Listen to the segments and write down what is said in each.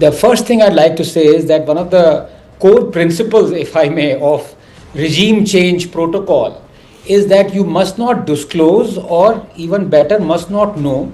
The first thing I'd like to say is that one of the core principles, if I may, of regime change protocol is that you must not disclose, or even better, must not know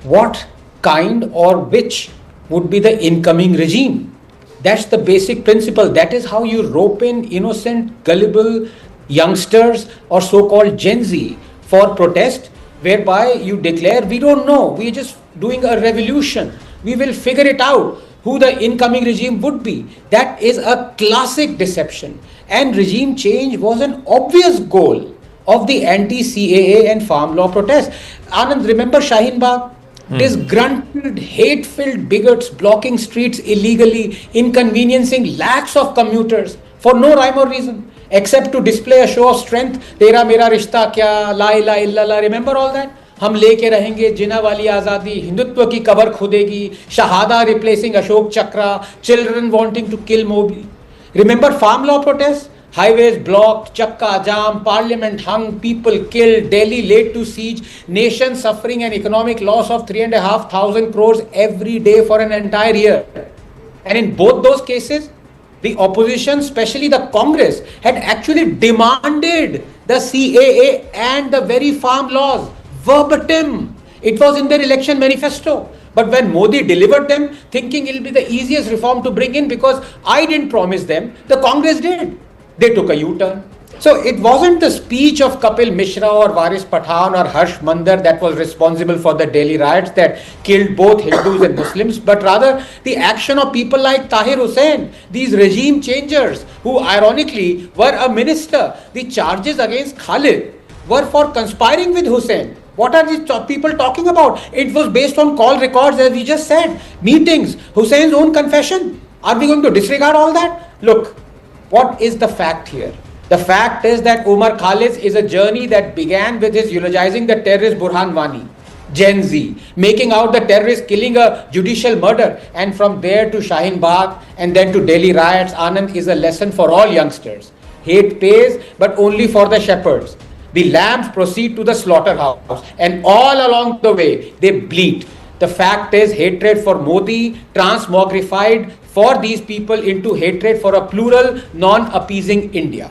what kind or which would be the incoming regime. That's the basic principle. That is how you rope in innocent, gullible youngsters or so-called Gen Z for protest, whereby you declare, we don't know, we're just doing a revolution, we will figure it out who the incoming regime would be. That is a classic deception. And regime change was an obvious goal of the anti-CAA and farm law protests. Anand, remember Shaheen Bagh? Disgruntled, hate-filled bigots blocking streets illegally, inconveniencing lakhs of commuters for no rhyme or reason, except to display a show of strength. Tera mera rishta kya, la ilaha illallah. Remember all that? हम लेके रहेंगे जिना वाली आज़ादी, हिंदुत्व की कबर खुदेगी, शहादा replacing Ashok Chakra, children wanting to kill Modi. Remember farm law protests? Highways blocked, Chakka jam, parliament hung, people killed, Delhi laid to siege, nation suffering an economic loss of 3,500 crores every day for an entire year. And in both those cases, the opposition, especially the Congress, had actually demanded the CAA and the very farm laws verbatim. It was in their election manifesto. But when Modi delivered them, thinking it will be the easiest reform to bring in because I didn't promise them, the Congress did. They took a U-turn. So it wasn't the speech of Kapil Mishra or Waris Pathan or Harsh Mandar that was responsible for the Delhi riots that killed both Hindus and Muslims, but rather the action of people like Tahir Hussain, these regime changers who ironically were a minister. The charges against Khalid were for conspiring with Hussain. What are these people talking about? It was based on call records, as we just said, meetings, Hussein's own confession. Are we going to disregard all that? Look, what is the fact here? The fact is that Umar Khalid is a journey that began with his eulogizing the terrorist Burhan Wani, Gen Z, making out the terrorist killing a judicial murder, and from there to Shaheen Bagh and then to Delhi riots. Anand, is a lesson for all youngsters. Hate pays, but only for the shepherds. The lambs proceed to the slaughterhouse, and all along the way they bleat. The fact is, hatred for Modi transmogrified for these people into hatred for a plural, non-appeasing India.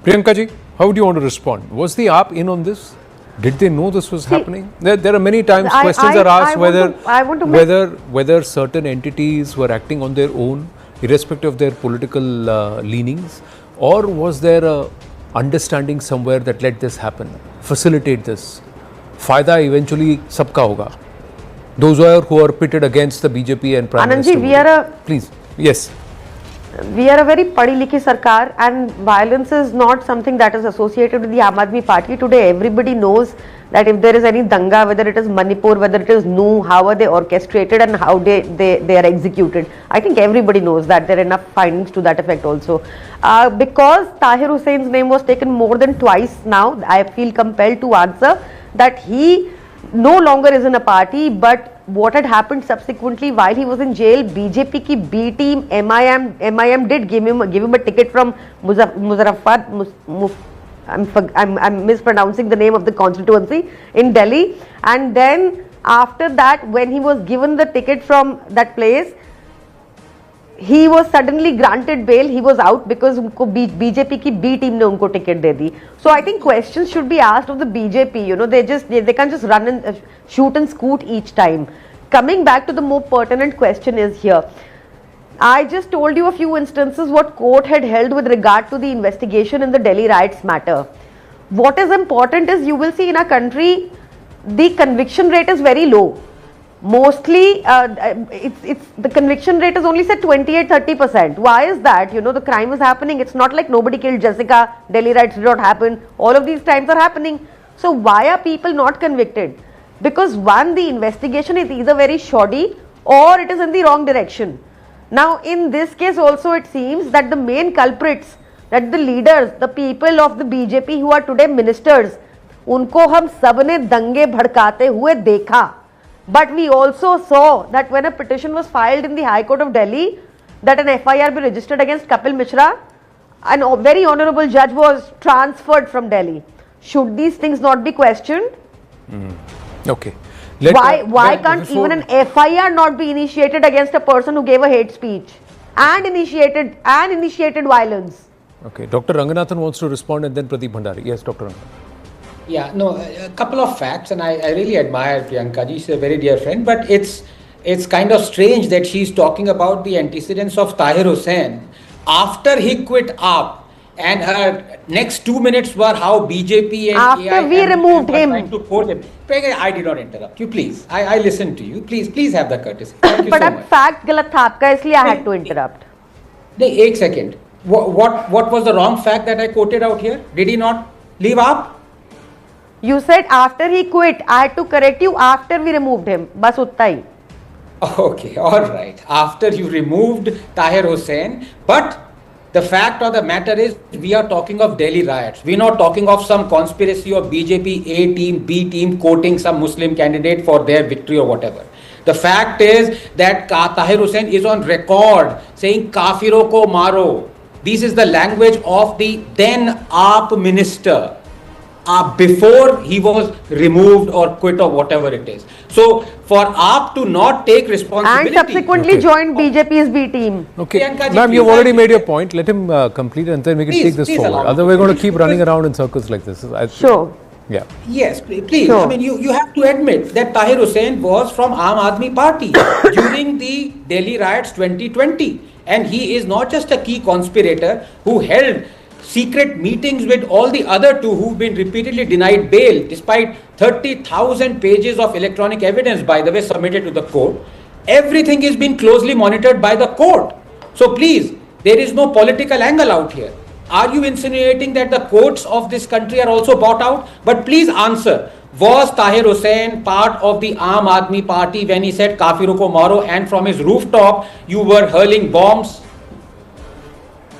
Priyanka ji, how do you want to respond? Was the AAP in on this? Did they know this was happening? There are many times questions are asked whether certain entities were acting on their own, irrespective of their political leanings, or was there a understanding somewhere that let this happen, facilitate this? Fayda eventually sabka hoga. Those who are pitted against the BJP and Prime Minister. Please, yes. We are a very padhi likhi sarkar, and violence is not something that is associated with the Aam Aadmi Party. Today everybody knows that if there is any danga, whether it is Manipur, whether it is Nu, how are they orchestrated and how they are executed. I think everybody knows that. There are enough findings to that effect also. Because Tahir Hussein's name was taken more than twice now, I feel compelled to answer that he no longer is in a party, but what had happened subsequently while he was in jail, BJP ki B team, MIM did give him a ticket from I'm mispronouncing the name of the constituency in Delhi, and then after that, when he was given the ticket from that place, he was suddenly granted bail. He was out because BJP ki B team ne unko ticket de di. So I think questions should be asked of the BJP. You know, they can't just run and shoot and scoot each time. Coming back to the more pertinent question is here. I just told you a few instances what court had held with regard to the investigation in the Delhi riots matter. What is important is, you will see in our country the conviction rate is very low. Mostly the conviction rate is only say 28-30%. Why is that? You know, the crime is happening. It's not like nobody killed Jessica, Delhi riots did not happen. All of these crimes are happening. So why are people not convicted? Because one, the investigation is either very shoddy or it is in the wrong direction. Now in this case also, it seems that the main culprits, that the leaders, the people of the BJP who are today ministers, unko hum sabne dange bhadkate hue dekha. But we also saw that when a petition was filed in the High Court of Delhi, that an FIR be registered against Kapil Mishra, a very honorable judge was transferred from Delhi. Should these things not be questioned? Okay. Why can't even an FIR not be initiated against a person who gave a hate speech and initiated violence? Okay, Dr. Ranganathan wants to respond, and then Pradeep Bhandari. Yes, Dr. Ranganathan. Yeah, no, a couple of facts, and I really admire Priyanka ji. She's a very dear friend, but it's kind of strange that she's talking about the antecedents of Tahir Hussain after he quit AAP, and her next 2 minutes were how BJP and after we removed him. Trying to quote him. Priyanka, I did not interrupt you. Please, I listened to you. Please have the courtesy. Thank you but so that much. fact galat tha aapka, isliye I had to interrupt. No, 1 second. What was the wrong fact that I quoted out here? Did he not leave AAP? You said after he quit. I had to correct you after we removed him. Bas utta hi. Okay, all right. After you removed Tahir Hussain, but the fact of the matter is, we are talking of Delhi riots. We're not talking of some conspiracy of BJP A team, B team quoting some Muslim candidate for their victory or whatever. The fact is that Tahir Hussain is on record saying "Kafiro ko maro." This is the language of the then AAP minister. Before he was removed or quit or whatever it is. So for AAP to not take responsibility and subsequently joined BJP's B team. Okay, ma'am, you've already made your point. Let him complete, and then we can take this forward. Otherwise, we're going to keep running around in circles like this. Sure. Yeah. Yes, please. Sure. I mean, you have to admit that Tahir Hussain was from Aam Aadmi Party during the Delhi riots 2020, and he is not just a key conspirator who held secret meetings with all the other two who've been repeatedly denied bail despite 30,000 pages of electronic evidence, by the way, submitted to the court. Everything is being closely monitored by the court. So please, there is no political angle out here. Are you insinuating that the courts of this country are also bought out? But please answer. Was Tahir Hussain part of the Aam Aadmi Party when he said "Kafiru ko maro" and from his rooftop you were hurling bombs?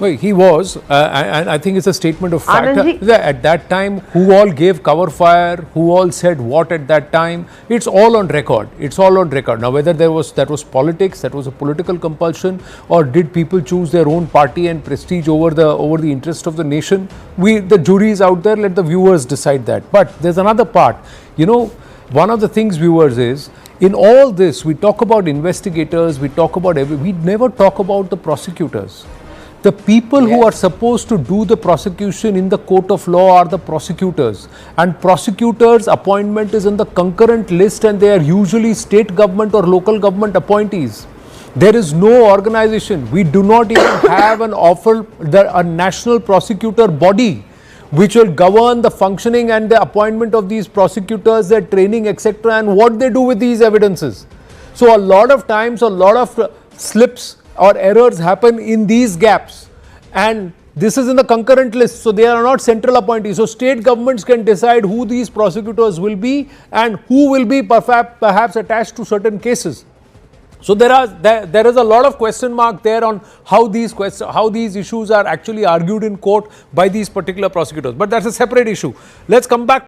Well, he was, and I think it's a statement of fact. Anandji. At that time, who all gave cover fire, who all said what at that time, it's all on record. It's all on record. Now, whether that was politics, that was a political compulsion, or did people choose their own party and prestige over the interest of the nation? The jury is out there. Let the viewers decide that. But there's another part. You know, one of the things, viewers, is in all this we talk about investigators, we talk about we never talk about the prosecutors. The people who are supposed to do the prosecution in the court of law are the prosecutors, and prosecutors' appointment is in the concurrent list, and they are usually state government or local government appointees. There is no organization. We do not even have a national prosecutor body which will govern the functioning and the appointment of these prosecutors, their training, etc., and what they do with these evidences. So a lot of times, a lot of slips or errors happen in these gaps, and this is in the concurrent list, so they are not central appointees. So state governments can decide who these prosecutors will be and who will be perhaps attached to certain cases. So there is a lot of question mark there on how these issues are actually argued in court by these particular prosecutors, but that's a separate issue. Let's come back.